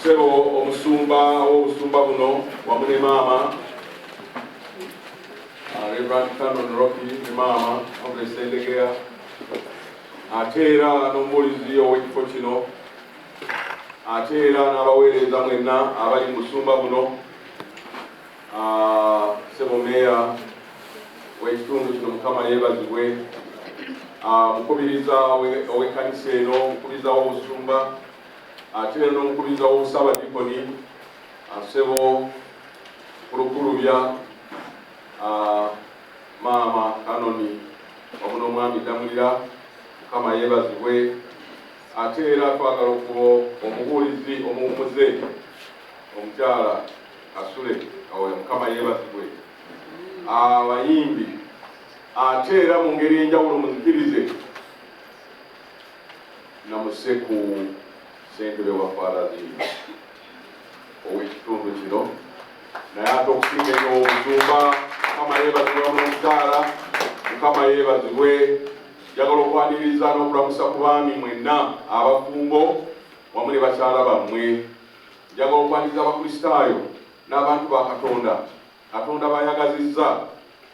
sebo omusumba w'obusumba buno wamu ne maama Reverend Canon Rocky ne maama Sendegea ate era n'omubuulizi ow'ekifo kino ate era n'abaweereza mwenna abali mu busumba buno sebo meeya w'ekitundu kino Mukama yeebazibwe mukubiriza ow'ekkanisa eno mukubiriza w'obusumba ate n'omukubiriza w'obusabadikoni sebo kulukulubya maama Kanoni wamu n'omwami Damulira Mukama yeebazibwe ate era twagala okuba omubuulizi omuwumuze omukyala Kasule Mukama yeebazibwe abayimbi ate era mu ngeri enjawulo muzikirize Namuseku Ssentebe wa Faalazi ow'ekitundu kino naye ate okusinga ennyo obusumba Mukama yeebazibwe n'omukyala Mukama yeebazibwe njagala okwaniriza n'okulamusa ku baami mwenna abafumbo wamu ne bakyala bammwe njagala okwaniriza abakristaayo n'abantu ba Katonda Katonda bayagazizza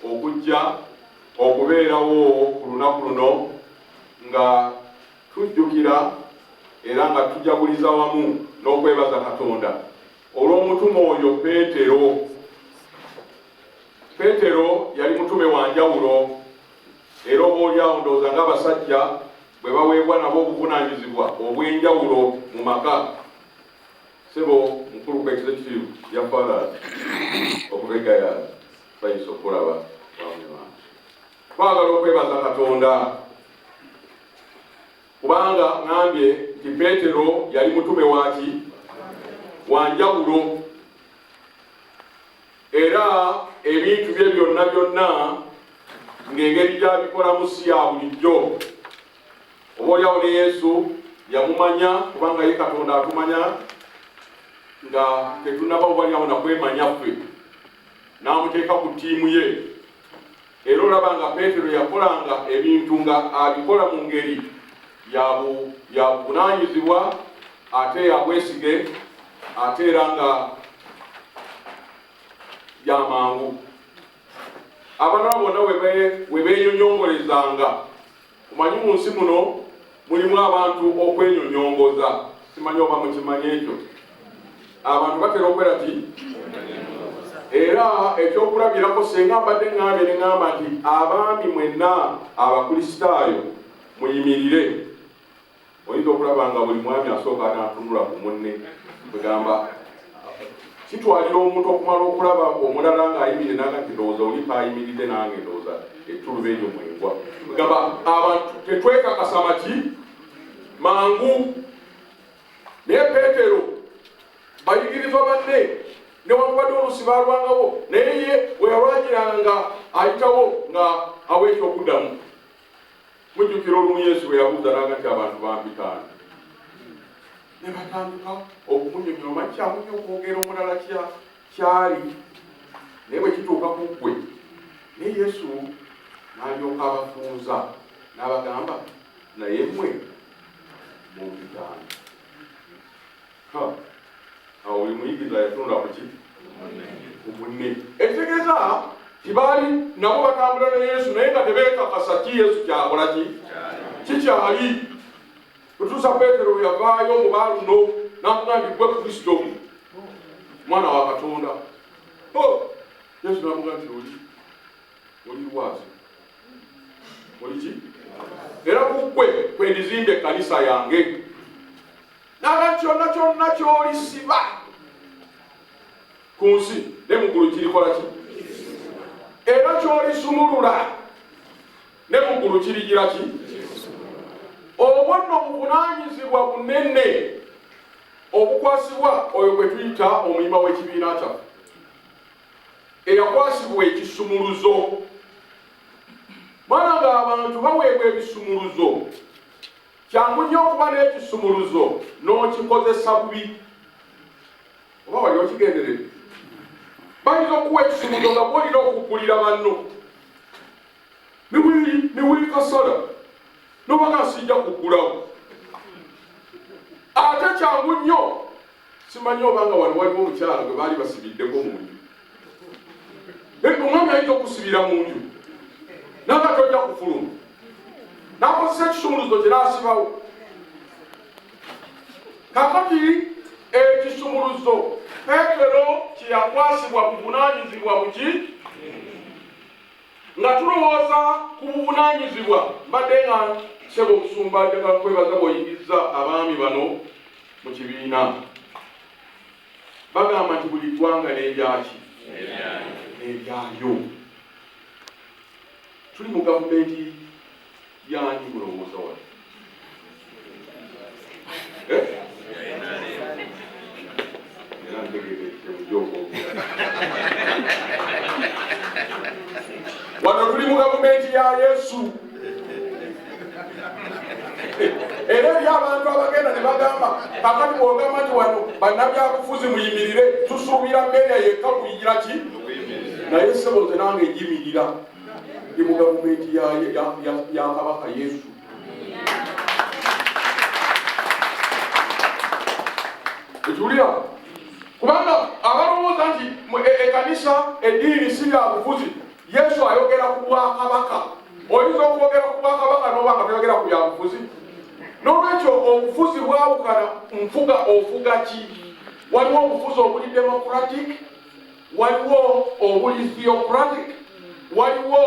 okujja okubeerawo ku lunaku luno nga tujjukira era nga tujaguliza wamu n'okwebaza Katonda olw'omutume oyo Peetero yali mutume wa njawulo era obaolyawo ndowooza ng'abasajja bwe baweebwa nabo obuvunaanyizibwa obw'enjawulo mu maka sebo mukulu kw'ekizekitivu ya Faalazi okuva eGayaza bayinza okulaba twagala okwebaza Katonda kubanga ngambye nti Peetero yali mutume waki wa njawulo era ebintu bye byonna ng'engeri gy'abikolamu si ya bulijjo obaolyawo ne Yesu yamumanya kubanga ye Katonda atumanya nga tetunaba obalyawo nakwemanya ffe n'amuteeka ku ttiimu ye era olaba nga Peetero yakolanga ebintu nga abikola mu ngeri ya buvunaanyizibwa ate ya bwesige ate era nga yamangu abalala bonna we beenyonyongolezanga kumanyi mu nsi muno mulimu abantu okwenyonyongoza simanyi oba mukimanyi ekyo abantu batera okwera ti era ekyokulabirako senga mbadde ngambye ne ngamba nti abaami mwenna abakristaayo muyimirire oyinza okulaba nga buli mwami asooka n'atunula ku munne kugamba kitwalira omuntu okumala okulaba omulala ng'ayimirire naga nti ndowooza oli kaayimiridde nange ndowooza ettuluba eryo mwengwa kugamba abantu tetwekakasa maki mangu naye Peetero bayigiriza banne newakubadde olusi balwangawo naye ye bwe yalwagiranga ayitawo nga awa ekyokuddamu mujjukira olumu Yesu bwe yabuuza naga nti abantu bampitaani ne batandika okumunyonyola omanyi kyamunya okwogera omulala kyali naye bwe kituuka ku ggwe naye Yesu n'alyoka abafunza n'abagamba naye mmwe mumpitaani awo buli muyigiriza yatunula ku ki ku munne ekitegeeza tibaali nabo batambula ne Yesu naye nga tebeekakasa ki Yesu kyakola kikyali kutuusa Peetero yavaayo mu baaluno n'akugamba nti gwe Kristo mwana wa Katonda Yesu n'amugamba nti oli lwazi oli ki era kukwe kwendizimba ekkanisa yange naga kyonna ky'olisiba ku nsi ne mu ggulu kirikola ki era ky'olisumulula ne mu ggulu kirigira ki obwo nno buvunaanyizibwa bunene obukwasibwa oyo gwe tuyita omuyima w'ekibiina kyaffe eyakwasibwa ekisumuluzo mwana ng'abantu baweebwa ebisumuluzo kyangu nnyo okuba n'ekisumuluzo n'okikozesa bubi oba wali okigenderedde bayinza okuwa ekisumuluzo nga bwolina okugulira banno niwiri kasala nobaga sijja kugulawo ate kyangu nnyo simanyi obanga wano waliwo omukyala gwe baali basibiddeko mu nju. Omwami ayinza okusibira mu nju naga tojja kufuluma n'akozesa ekisumuluzo kye n'asibawo. Kakati ekisumuluzo Peetero kye yakwasibwa buvunaanyizibwa buki nga tulowooza ku buvunaanyizibwa. Mbadde nga sebo okusumba njagala kwebaza bw'oyigiriza abaami bano mu kibiina. Bagamba nti buli ggwanga n'eryaki n'eryayo. Tuli mu gavumenti y'ani mulowooza wano? Era ntegeerekire mujoogo wano tuli mu gavumenti ya Yesu. Era eri abantu abagenda ne bagamba kakati bw'ogamba nti wano bannabyabufuzi muyimirire tusuubira mmeeya yekka kuyigira ki? Naye ssebo nze nange egimirira ndi mu gavumenti ya Kabaka Yesu. Ekiwulira? Kubanga abalowooza nti ekkanisa eddiini si lya bufuzi, Yesu ayogera ku bwakabaka. Oyinza okwogera ku bwakabaka n'oba nga toyogera ku byabufuzi. N'olwekyo obufuzi bwawukana nfuga ofuga ki? Waliwo obufuzi obuli democratic, waliwo obuli theocratic, waliwo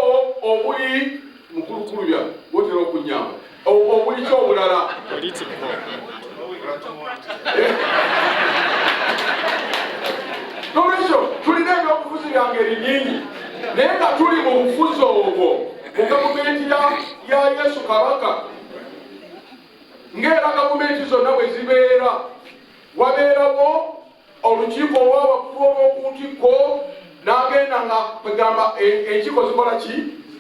obuli mukulukulubya bwotera okunyamba obuli kyobulala. N'olwekyo tulina ebyobufuzi bya ngeri nnyingi, naye nga tuli mu bufuzi obwo mu gavumenti ya Yesu Kabaka. Ng'era gavumenti zonna bwe zibeera, wabeerawo olukiiko olw'abakulu olw'oku ntikko n'agenda nga kwegamba enkiiko zikola ki?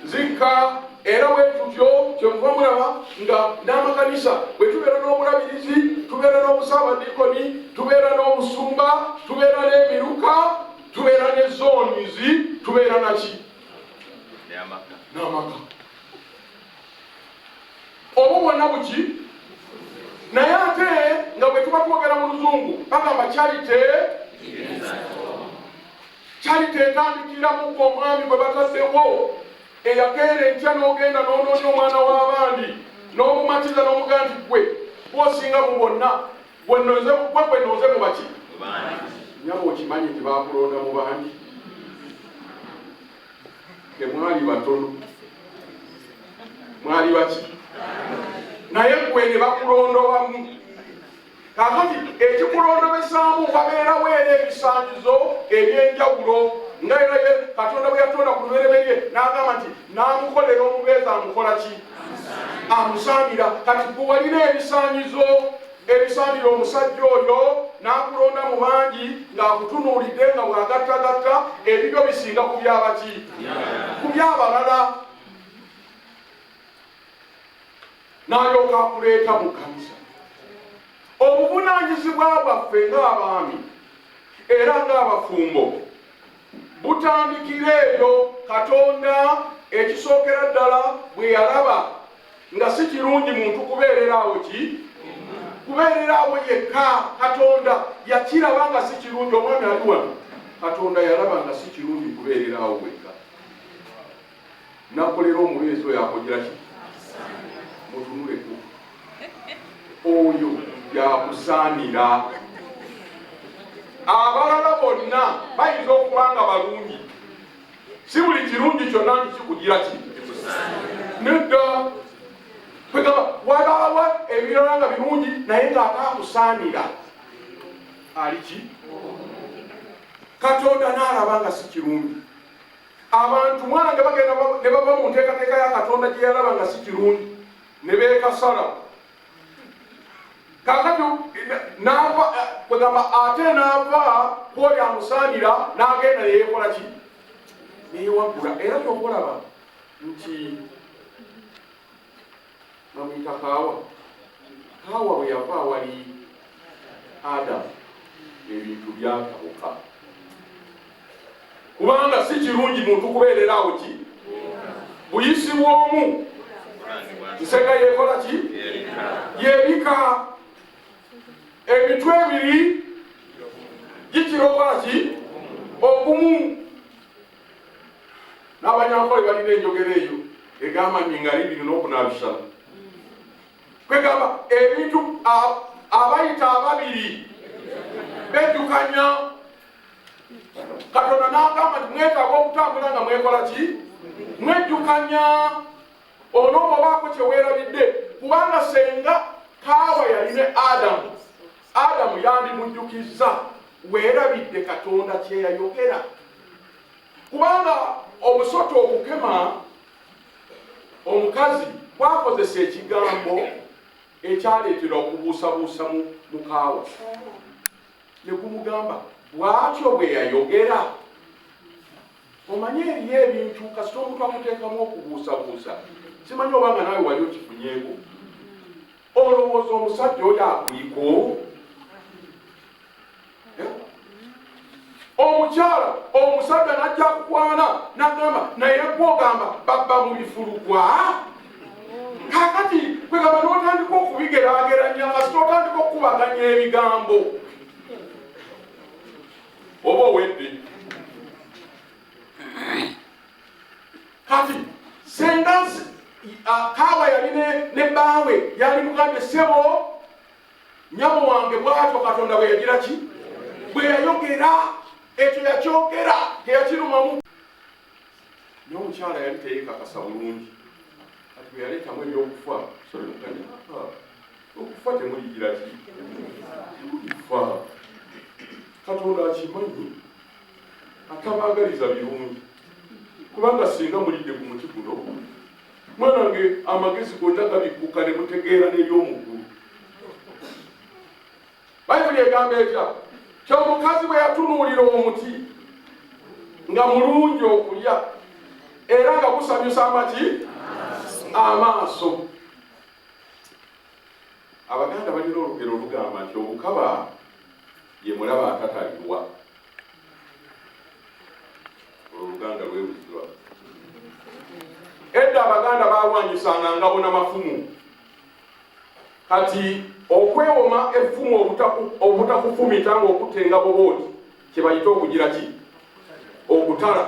Zikka. Era bwe tutyo kyemuva mulaba nga n'amakanisa bwe tubeera n'omulabirizi, tubeera n'obusaabadikoni, tubeera n'obusumba, tubeera n'emiruka, tubeera ne zoonizi, tubeera naki? N'amaka. Obwo bwonna buki? Naye ate nga bwe tuba twogera mu Luzungu bagamba charity etandikira mu omwami bwe bataddewo eyakeera enkya n'ogenda n'onoonya omwana w'abandi n'omumatiza n'omugaa nti gwe gwosinga mu bonna gwe noze mu baki? Nyaba okimanyi nti baakulonda mu bandi temwali batono, mwali baki? Naye gwe ne bakulondobamu. Kakati ekikulondobesaamu wabeerawo era ebisaanyizo eby'enjawulo. Nga era ye Katonda bwe yatonda ku lubereberye n'agamba nti n'amukolera omubeezi amukola ki? Amusaanira. Kati gwe walina ebisaanyizo ebisaanira omusajja oyo n'akulonda mu bangi ng'akutunuulidde nga bw'agattagatta ebibyo bisinga ku byabaki? Ku by'abalala. N'alyoka akuleeta mu kkanisa. Obuvunaanyizibwa bwaffe ng'abaami era ng'abafumbo butandikira eyo Katonda ekisookera ddala bwe yalaba nga si kirungi muntu kubeereraawo ki? Kubeereraawo yekka. Katonda yakiraba nga si kirungi. Omwami ali wano, Katonda yalaba nga si kirungi kubeereraawo wekka. Nakolera omubeezi oyo akogira ki? Mutunuleku oyo yakusaanira. Abalala bonna bayinza okuba nga balungi, si buli kirungi kyonna nti kikugira ki? Nedda. Walaba ebirala nga birungi naye ng'ataakusaanira ali ki? Katonda n'alaba nga si kirungi. Abantu mwana nga bagenda ne bava mu nteekateeka ya Katonda gye yalaba nga si kirungi ne beekasala. Kakati n'ava kwegamba ate n'ava kw'oyo amusaanira n'agenda ne yeekola ki? Neyewaggula. Era tokulaba nti bamuyita Kaawa bwe yava awali Adamu ebintu byatabuka. Kubanga si kirungi muntu kubeereraawo ki? Buyisi bw'omu nsega yeekola ki? Yeebika. Emitwe ebiri omukiro gwaki ogumu. N'abanyankole balina enjogera eyo egamba nninga libiri n'okunaabisana. Kwegamba ebintu abayita ababiri bejjukanya. Katonda n'agamba nti mwetaaga okutambula nga mwekola ki? Mwejjukanya. Onoobaako kye weerabidde, kubanga senga Kaawa yali ne Adamu, Adamu yandimujjukizza weerabidde Katonda kye yayogera. Kubanga omusota okukema omukazi gwakozesa ekigambo ekyaleetera okubuusabuusa mu Kaawa. Ne gumugamba bw'atyo bwe yayogera. Omanye eriyo ebintu kasita omuntu akuteekamu okubuusabuusa, simanyi obanga naawe wali okifunyeeko. Olowooza omusajja oyo akuyiko? Omukyala omusajja n'ajja kukwana n'agamba naye gw'ogamba babba mu bifulugwa. Kaakati kwegamba n'otandika okubigeraageranya kasita otandika okukubaganya ebigambo. Oba owedde. Kati senga Kaawa yali ne bbaawe yali mugambye ssebo nnyabo wange bw'atyo Katonda bwe yagira ki? Bwe yayogera. Ekyo yakyogera teyakirumamu. N'omukyala yali teyeekakasa bulungi. Kati bwe yaleetamu ebyokufa okufa temuligira ki? Temulifa. Katonda akimanyi atabaagaliza birungi. Kubanga singa mulidde ku muti guno, mwanange amagezi gonna gabikkuka ne mutegeera n'eby'omuggulu. Bayibuli egamba etya? Ky'omukazi bwe yatunuulira omuti nga mulungi okulya era nga gusanyusa amaki? Amaaso. Abaganda balina olugero olugamba nti obukaba ye mulaba atatalirwa. Oluganda lwewuzibwa. Edda Abaganda baalwanyisanga ngabo n'amafumu. Kati okwewoma effumu obutakufumita ng'okutta bobooti kye bayita okugira ki? Okutala.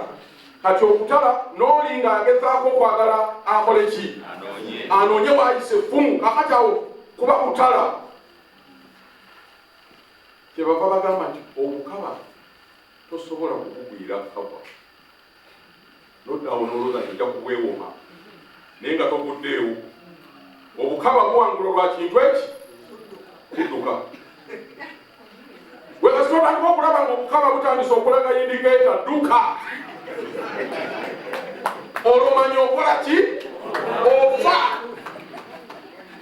Kati okutala n'oli ng'agezaako okwagala akole ki? Anoonye waayisa effumu. Kakati awo kuba kutala. Kyebava bagamba nti obukaba tosobola kukugwira kaba. Noddawo n'olowooza nti ojja kubwewoma naye nga toguddeewo. Obukaba buwangula lwa kintu eki? Kudduka. Bwe kasita otandika okulaba ng'obukaba butandise okulaga indikeeta, dduka. Olumanya okola ki? Ofa.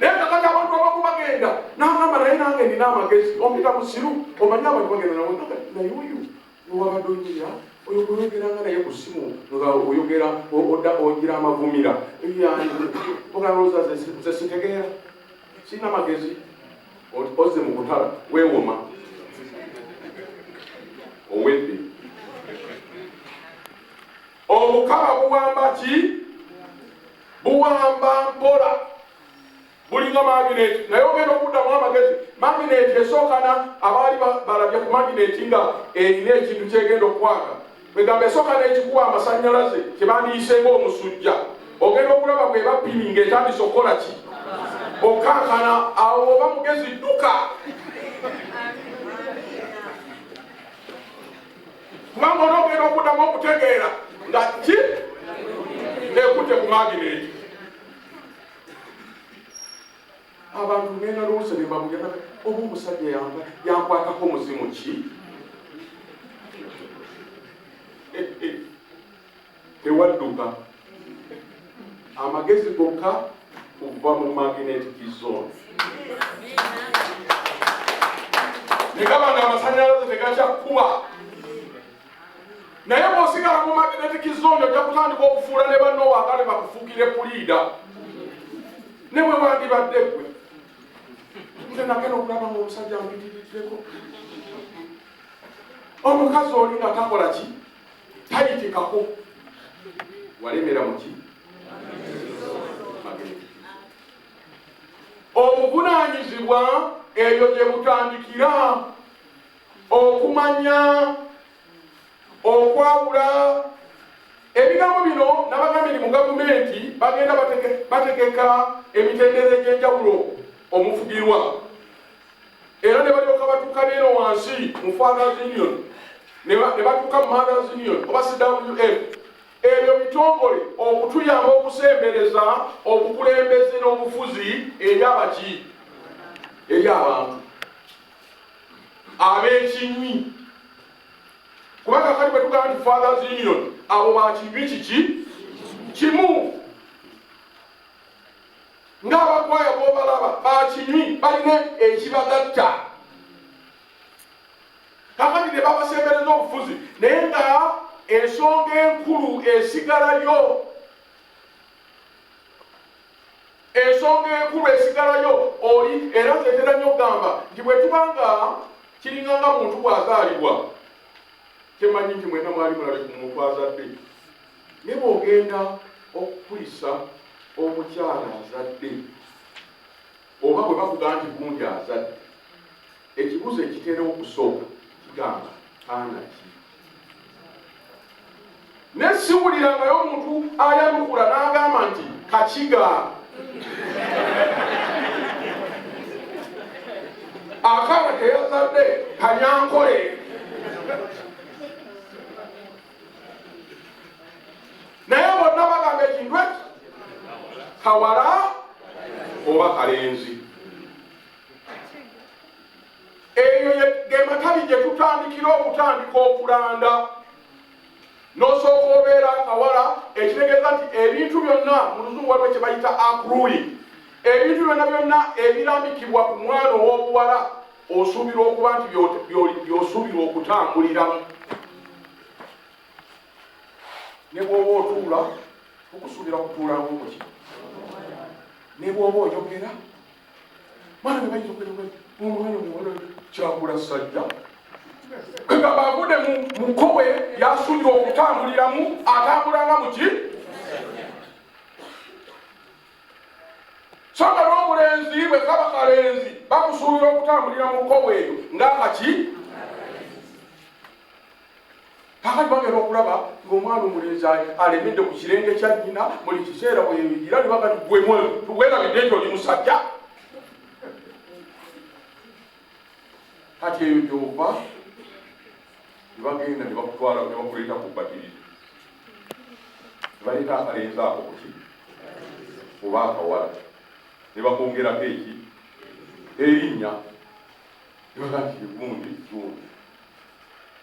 Naye kakati abantu abamu bagenda n'agamba naye nange nina amagezi. Ompita musiru omanyi abantu bagenda naye oyo wabadde oyira oyo gweyogeranga naye ku ssimu nga oyogera ogira amavumira ogalowooza ze sitegeera sirina magezi. Ozze mu kutala weewoma owedde. Obukaba buwamba ki? Buwamba mpola. Bulinga magineti. Naye ogenda okuddamu amagezi. Magineti esookana abaali balabye ku magineti nga erina ekintu kyegenda okwaga. Begamba esookana ekikuwa amasannyalaze kye bandiyiseeko omusujja. Ogenda okulaba bwe bapini ng'etandise okukola ki? Okankana awo oba mugezi dduka. Kubanga onoogenda okuddamu okutegeera nga ki? Ekutte ku magineti. Abantu ngenda lwose ne bamugenda oba omusajja yankwatako muzimu ki? Tewadduka. Amagezi gokka kuva mu magnetic zone. Ne gaba nga amasannyalaze tegakyakuba. Naye bw'osigala mu magnetic zone ojja kutandika okufuula ne banno waagale bakufuukire puliida. Ne bwe wandibadde ggwe. Nze nagenda okulaba ng'omusajja ampitiriddeko. Omukazi oli nga takola ki? Tayitikako. Walemera mu ki? Obuvunaanyizibwa eyo gye butandikira okumanya okumanya, okwawula. Ebigambo bino nabagambye mu gavumenti bagenda bategeka emitendera egy'enjawulo omufugirwa. Era ne balyoka batuuka leero wansi mu Fathers Union, ne batuuka mu Mothers Union oba CWF. Ebyo bitongole okutuyamba okusembereza obukulembeze n'obufuzi eri abaki, eri abantu ab'ekinywi. Kubanga kati bwe tugamba nti Fathers Union, abo bakinywi kiki kimu. Ng'abakwaya b'obalaba bakinywi balina ekibagatta. Kakati ne babasembereza obufuzi, naye nga ensonga enkulu esigalayo. Ensonga enkulu esigalayo oli era nzetera nnyo okugamba nti bwe tubanga kiringanga muntu bw'azaalibwa, temanyi nti mwena mwali mulabe ku muntu azadde. Ne bw'ogenda okukulisa omukyala azadde oba bwe bakuga nti gundi azadde, ekibuzo ekitera okusooka kigamba aana ki? Ne siwulirangayo omuntu ayanukula n'agamba nti kakiga. Akaana teyazadde kanyankole. Naye bonna bagamba ekintu eki kawala oba kalenzi. Eyo ge matabi gye tutandikira okutandika okulanda. N'osooka obeera akawala, ekitegeeza nti ebintu byonna mu luzungu waliwo kye bayita accruing. Ebintu byonna ebirambikibwa ku mwana ow'obuwala osuubira okuba nti by'osuubira okutambuliramu. Ne bw'oba otuula okusuubira kutuula ng'omuki. Ne bw'oba oyogera mwana ne bayinza okwera omwana omuwala kyagula sajja. Kwegamba avudde mu kkowe yasuubira okutambuliramu, atambulanga mu ki? So nga n'omulenzi bwe kaba kalenzi bakusuubira okutambulira mu kkowe eyo ng'akaki? Kakati bagenda okulaba ng'omwana omulenzi alemedde ku kirenge kya nnyina buli kiseera bwe yeyigira ne baga tuwerabidde nti oli musajja. Kati eyo gy'ova ne bagenda ne bakutwala ne bakuleeta ku bbatirizi. Ne baleeta akalenzi ako kuki oba akawala ne bakwongerako eki erinnya ne baga nti gundi.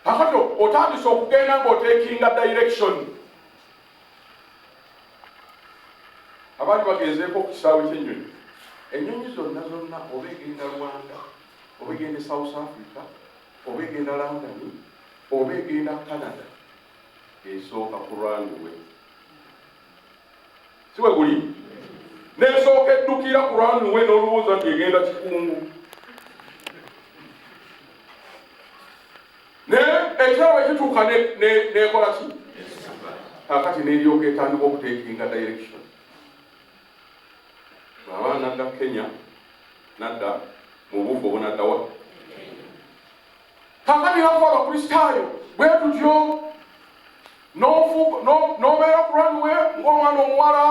Kakati otandise okugenda ng'oteekinga direction. Abaali bagenzeeko ku kisaawe ky'ennyonyi, ennyonyi zonna oba egenda Rwanda, oba egenda South Africa, oba egenda London, oba egenda Canada, esooka ku runway. Si bwe guli? N'esooka eddukira ku runway n'olowooza nti egenda Kikungu. Ekirabo ekituuka n'ekola ki? Kakati n'eryoka etandika okuteekinga direction. Abaana nadda Kenya, nadda mu bufu obunadda wa? Kakati nafa abakristaayo bwe tutyo n'obeera ku runway ng'omwana omuwala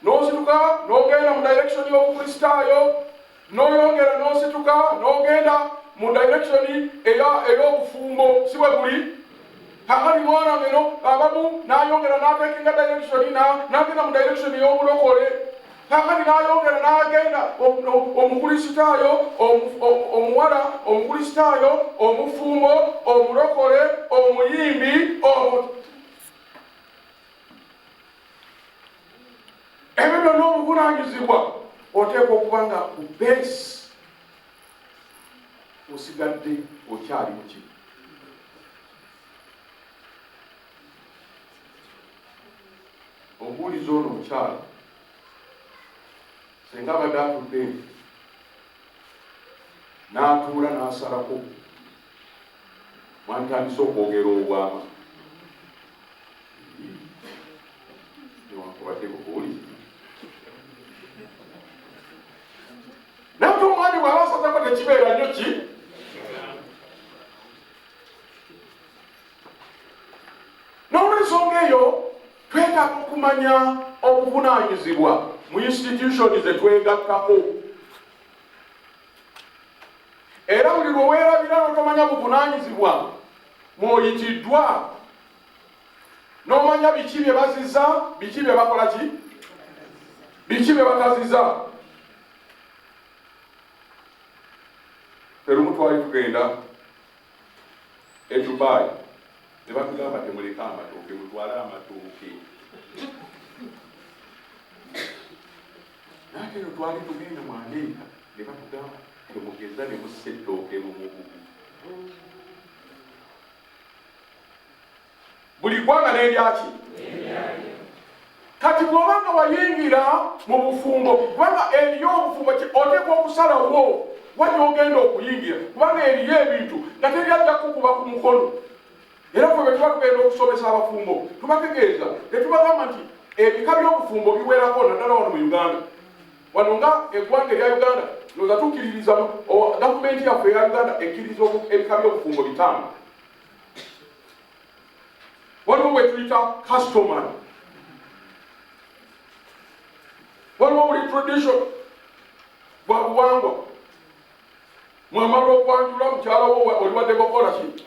n'osituka n'ogenda mu direction y'obukristaayo, n'oyongera n'osituka n'ogenda mu direction ey'obufumbo. Si bwe guli? Kakati mwana ngeno abamu n'ayongera n'ateekinga direction n'agenda mu direction ey'obulokole. Kakati n'ayongera n'agenda omukristaayo, omuwala, omukristaayo, omufumbo, omulokole, omuyimbi, ebyo byonna obuvunaanyizibwa oteekwa okuba nga ku base osigadde okyali mu ki? Obuuliza ono omukyala senga abadde atudde n'atuula n'asalako mwantandise okwogera obwama newakubadde bubuuliza nate omwani bw'aba asazako tekibeera nnyo ki? eyo twetaaga okumanya obuvunaanyizibwa mu institution zetwegattako. Era buli lwe weerabira n'otomanya buvunaanyizibwa mw'oyitiddwa, n'omanya biki bye baziza, biki bye bakola ki, biki bye bataziza. Ferumu twali tugenda e Dubai, ne batugamba temuleka amatooke, mutwale amatooke. Nate eno twali tugenda mu Amerika, ne batugamba temugenda ne mussa ettooke mu mugugu. Buli ggwanga n'eryaki? Kati bw'obanga wayingira mu bufumbo, kubanga eriyo obufumbo oteekwa okusalawo wali ogenda okuyingira, kubanga eriyo ebintu nga tebyajja kukuba ku mukono. Era ffe bwe tuba tugenda okusomesa abafumbo tubategeeza ne tubagamba nti ebika by'obufumbo biwerako naddala wano mu Uganda. Wano nga eggwanga erya Uganda noza tukkiririza gavumenti yaffe eya Uganda ekkiriza ebika by'obufumbo 5. Waliwo bwe tuyita customary, waliwo buli tradition bwa buwangwa. Mwamala okwanjula mukyala wo oliwadde bakola ki?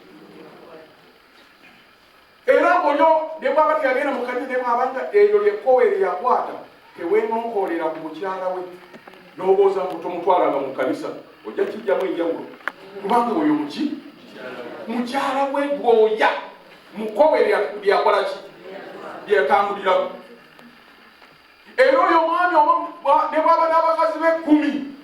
Era ng'olyo ne bw'aba teyagenda mu kanisa ne bw'abanga eryo lyekkowe lyeyakwata teweenonkoolera ku mukyala we n'obooza mbu tomutwalanga mu kanisa, ojja kijjamu enjawulo kubanga oyo muki? Mukyala we gwoya mukowe lyakola ki? Lyetambuliramu. Era oyo omwami ne bw'aba n'abakazi be 10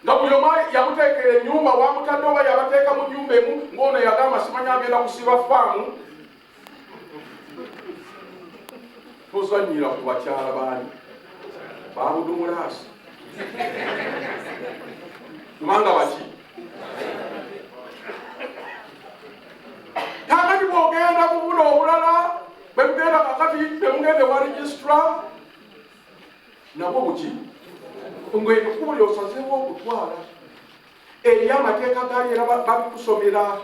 nga buli omu yamuteekera ennyumba wamutadde oba yabateeka mu nnyumba emu, ng'ono yagamba simanya agenda kusiba faamu. Tozanyira ku bakyala baani babudumulaasi kubanga baki? Kakati bw'ogenda mu buno obulala bwe tugenda kakati temugende wa registra nabwo buki? Ng'ekkubo lyosazeewo okutwala eri amateeka gaali era babikusomera.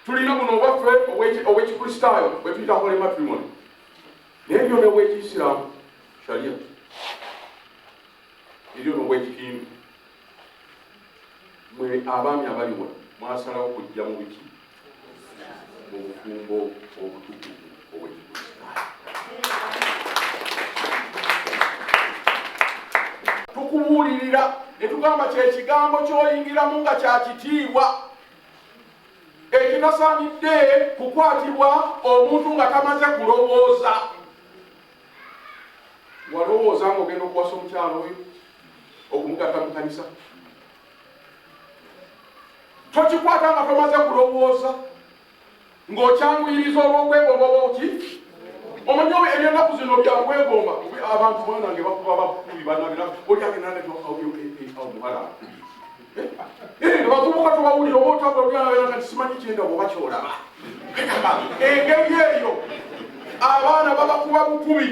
Tulina buno obwaffe ow'ekikristaayo bwe tuyita holy matrimony, naye byo n'obw'ekiyisiraamu sharia, eryo n'obw'ekikindu. Mwe abaami abali wano mwasalawo kujja mu biki? Mu bufumbo obutukuvu obw'ekikristaayo. Tukubuulirira ne tugamba kyekigambo ky'oyingiramu nga kya kitiibwa ekitasaanidde kukwatibwa omuntu nga tamaze kulowooza. Walowooza ng'ogenda okuwasa omukyalo oyo okumugatta mu kanisa, tokikwata nga tomaze kulowooza ng'okyanguyiriza olw'okwegomba oki? Omanyi eby'ennaku zino byankwegomba. Abantu banange bakuba bakubi banabira oli agenda omuwala bavubuka tubawulira oba otambula olyanabera nga simanyi kyenda bwoba kyolaba. Engeri eyo abaana babakuba bukubi.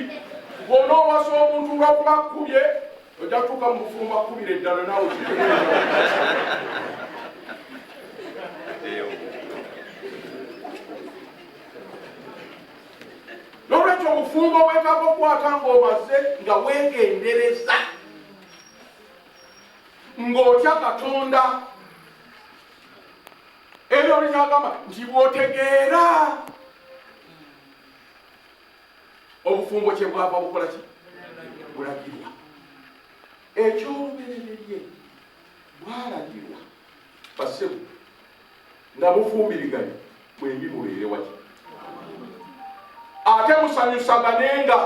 Bw'onoowasa omuntu lwakuba kkubye ojja kutuuka mu bufumbo akkubira eddala naawe n'olwekyo obufumbo bwetaaga okukwata ng'omaze nga weegendereza ng'otya Katonda. Ebyo likyagamba nti bw'otegeera obufumbo kye bwava bukola ki? Bulagirwa. Ekyolubereberye bwalagirwa bassebo nga bufumbiriganya mwembi mubeere waki? Ate musanyusaganenga,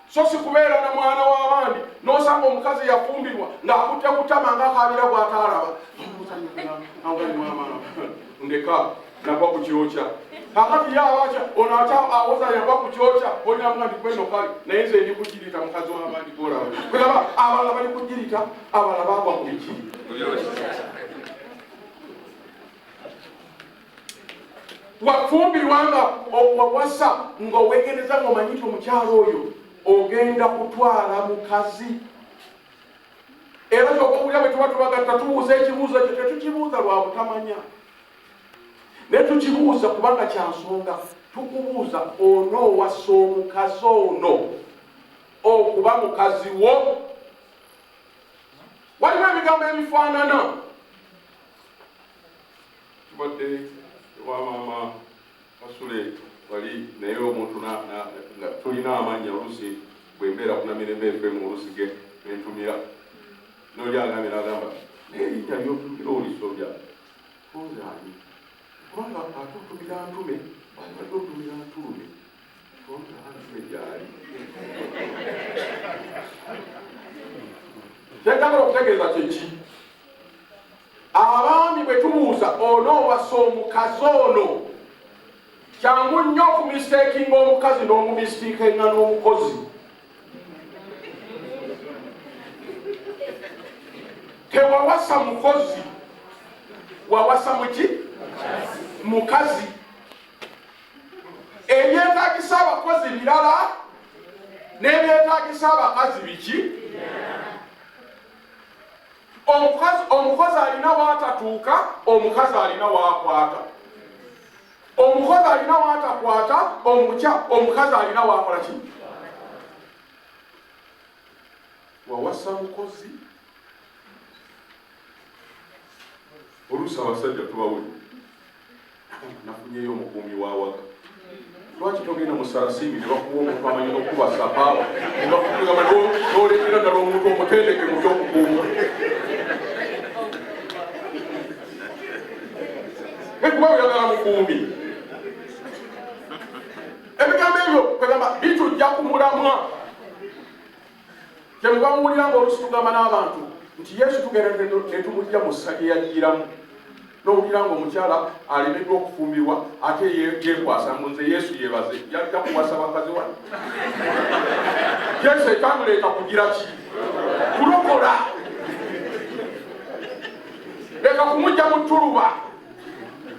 so si kubeera na mwana w'abandi n'osanga omukazi yafumbirwa ng'akutte kutama ng'akaabira bw'ataalaba. Ndeka nagwa ku kyokya. Kakati yaabakya ono awoza yagwa ku kyokya onyamuga nti kweno kali naye nze ndi kugirita mukazi w'abandi golaba. Kulaba abalala bali kugirita, abalala bagwa ku biki? Wafumbirwa nga wawasa ng'oweegereza ng'omanyi nti omukyalo oyo ogenda kutwala mukazi. Era kyokka obulya bwe tuba tubagatta tubuuza ekibuuzo ekyo tetukibuuza lwa butamanya. ne tukibuuza kubanga kyansonga tukubuuza onoowasa omukazi ono okuba mukazi wo. Waliwo ebigambo ebifaanana. Tubadde ewa maama Kasule wali naye omuntu nga tulina amannya oluusi bwembeera kunamira FM oluusi ge nentumira n'oli agambye n'agamba naye erinnya ly'otumira olisobya ozaani kubanga ate otumira ntume wabadde otumira ntulume ntume gyali. Kyentagala okutegeeza kyeki? Abaami bwe tubuuza onoowasa omukazi ono, kyangu nnyo okumisteekinga omukazi n'omumisteekinga n'omukozi. Tewawasa mukozi, wawasa muki? Mukazi. Ebyetaagisa abakozi birala n'ebyetaagisa abakazi biki? Omukozi alina waatatuuka, omukazi alina waakwata. Omukozi alina waatakwata, omukazi alina waakola ki? Wawasa mukozi. Oluusi abasajja tubawuli nafunyeyo omukuumi w'awaka. Lwaki togenda mu Sarasiini ne bakuwa omuntu amanyi n'okuba sapaawa ne bakugamba n'olekera ddala omuntu omutendeke mu ky'okukuuma. Kuba oyagala mukuumi. Ebigambo ebyo kwegamba bitujja ku mulamwa. Kyemuba muwulira ng'oluusi tugamba n'abantu nti Yesu tugenda ne tumujja mu ssa lye yajjiramu. N'owulira ng'omukyala alemeddwa okufumbirwa ate yeekwasa mu nze Yesu yeebaze yajja kuwasa bakazi wano. Yesu ekyamuleeta kugira ki? Kulokola. Leka kumujja mu ttuluba.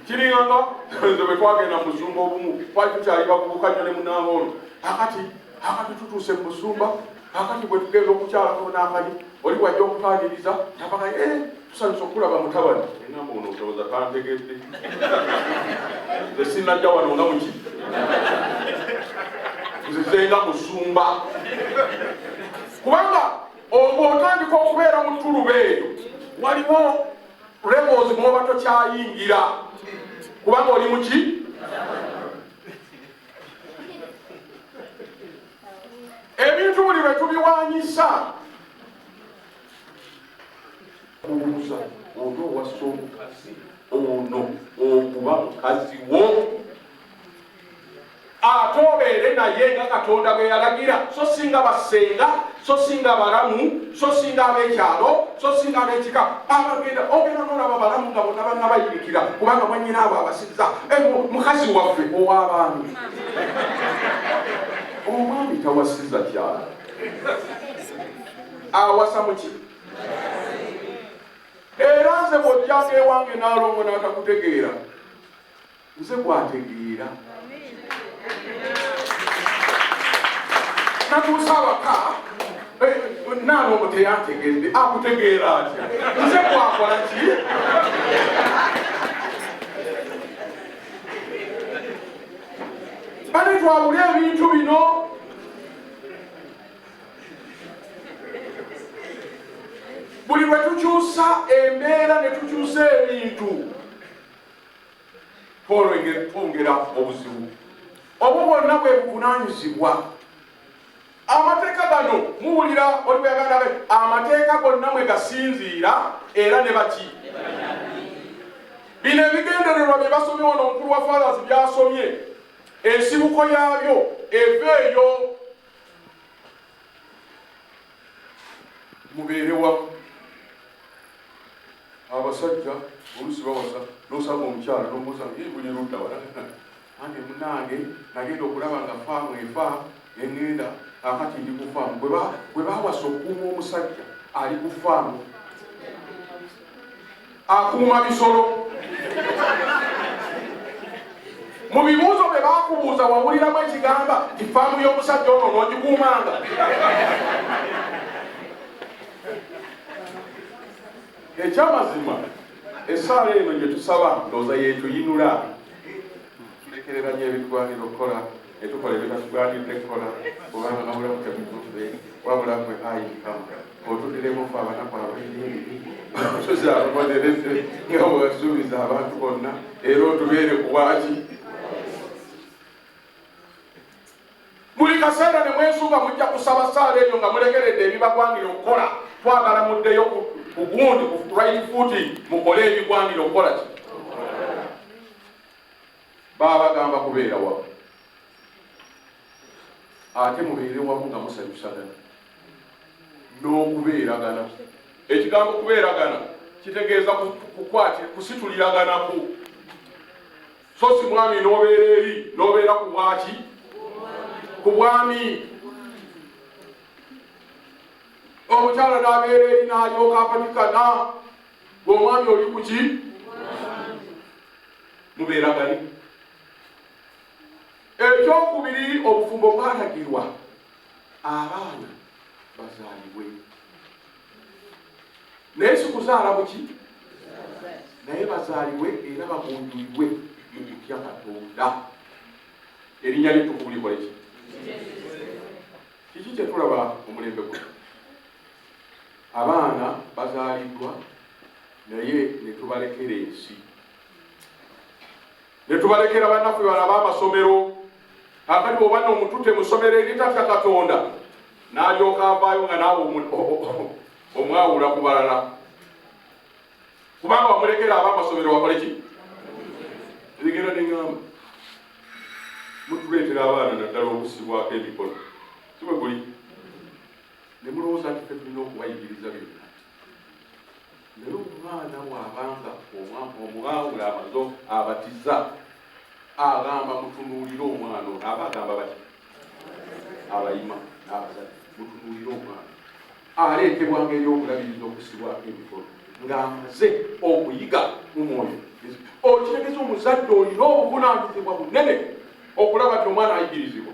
Kiringanga nze bwe twagenda mu Busumba obumu twali tukyali bakubuka nnyo ne munnange ono. Akati tutuuse mu Busumba, akati bwe tugenda okukyalako n'akati oli wajja okukaaniriza nabaga tusanyusa okulaba mutabani. Engamba ono olowooza tantegedde. Nze sinnajja wano nga muki? Nze nga Busumba. Kubanga bw'otandika okubeera mu ttuluba eyo waliwo levels mw'oba tokyayingira kubanga oli muki? Ebintu buli bwe tubiwaanyisa kubuuza onoowasa omukazi ono okuba mukazi wo ate obeere naye nga Katonda bwe yalagira, so singa basenga, so singa balamu, so singa ab'ekyalo, so singa ab'ekika. Ogenda n'olaba balamu nga bonna bannabayirikira kubanga mwannyina abo abasizza mukazi waffe ow'abaami. Omwami tawasizza kyala, awasa muki? Era nze bw'ojjanga ewange n'alongo n'atakutegeera, nze bw'ategeera. Natuusa awaka n'alongo teyantegedde, akutegeera atya? Nze bw'akola ki? Bane twabule ebintu bino. Buli lwe tukyusa embeera ne tukyusa ebintu twongera obuzibu. Obwo bwonna bwe buvunaanyizibwa. Amateeka gano muwulira oli bwe yagamba be amateeka gonna mwe gasinziira era ne baki? Bino ebigendererwa bye basomye wano omukulu wa Fathers byasomye ensibuko yaabyo eva eyo. Mubeere wamu. Abasajja oluusi bawasa n'osanga omukyala n'omubuuza buli ludda wala nange munange nagenda okulaba nga faamu efa engenda akati ndi ku faamu. Bwe bawasa okuuma omusajja ali ku faamu akuuma bisolo. Mu bibuuzo bye bakubuuza wawuliramu ekigamba nti faamu y'omusajja ono n'ogikuumanga. Ekyamazima essaala eno gye tusaba ndowooza yeetuyinula tutekereranye ebitugwanira okukola etukola ebitatuganidde kukola kubanga nabulamu tebutudde wabula gwe ayikamu otudiremufu abanaku abaotuzababonereze nga bwasuubiza abantu bonna era otubeere kuwaki buli kaseera ne mwesuuba mujja kusaba saala eyo nga mulekeredde ebibagwanira okukola twagala muddeyo ku gundi ku right foot mukole ebigwanira okukola ki babagamba kubeera wamu ate mubeere wamu nga musanyusagana n'okubeeragana. Ekigambo kubeeragana kitegeeza kusituliraganaku, so si mwami n'obeera eri n'obeera ku bwaki ku bwami. Omukyala n'abeera eri n'alyoka apatikana ng'omwami oli ku ki mubeeragani. Ekyokubiri obufumbo bwalagirwa abaana bazaalibwe, naye si kuzaala buki naye bazaalibwe era bagunjulibwe mu kutya Katonda. Erinnya ly'ettukuvu likole ki? Kiki kye tulaba omulembe guno? Abaana bazaaliddwa naye ne tubalekera ensi, ne tubalekera bannaffe bala b'amasomero. Akati bw'oba n'omutute mu ssomero eritatya Katonda n'alyoka avaayo nga naawe omwawula ku balala, kubanga wamulekera ab'amasomero bakole ki? Ebigenda neŋŋamba mutuleetera abaana naddala okusibwako emikono, si bwe guli, ne mulowooza nti ffe tulina okubayigiriza byonna. Naye omwana bw'abanga omuwawula amaze abatiza agamba mutunuulire omwana ono, aba agamba bati abayima n'abazadde mutunuulire omwana aleetebwanga ery'okulabiriza okusibwako emikono ng'amaze okuyiga mu mwoyo. Okitegeeza omuzadde olina obuvunaanyizibwa bunene okulaba nti omwana ayigirizibwa.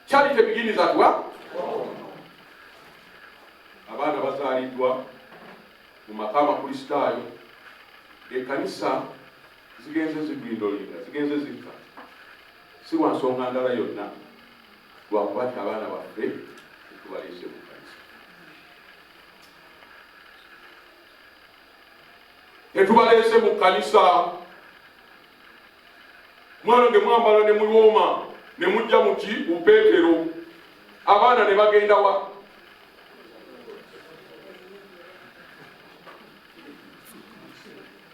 Charity begins at what? Abaana bazaaliddwa mu maka amakristaayo, ekkanisa zigenze zigwindolinga, zigenze zikka, si wa nsonga ndala yonna, lwakuba nti abaana baffe tubaleese mu kkanisa. Tetubaleese mu kkanisa, mwana ge mwambala ne muyooma ne mujja mu ki Upeetero, abaana ne bagenda wa?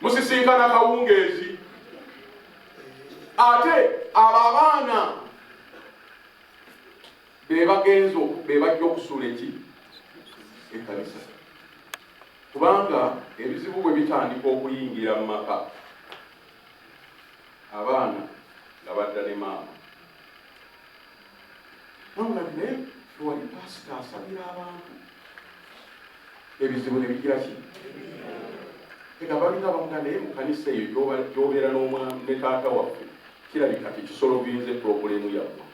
Musisinkana kawungeezi. Ate abo abaana be bajja okusuula eki ekkanisa, kubanga ebizibu bwe bitandika okuyingira mu maka, abaana nga badda ne maama wabula naye tewali pasita asabira abantu, ebizibu ne bigira ki? Ega balinga bamuga naye mu kkanisa eyo gy'obeera n'omwami ne taata waffe kirabika tekisolovinze purobulemu yammwe.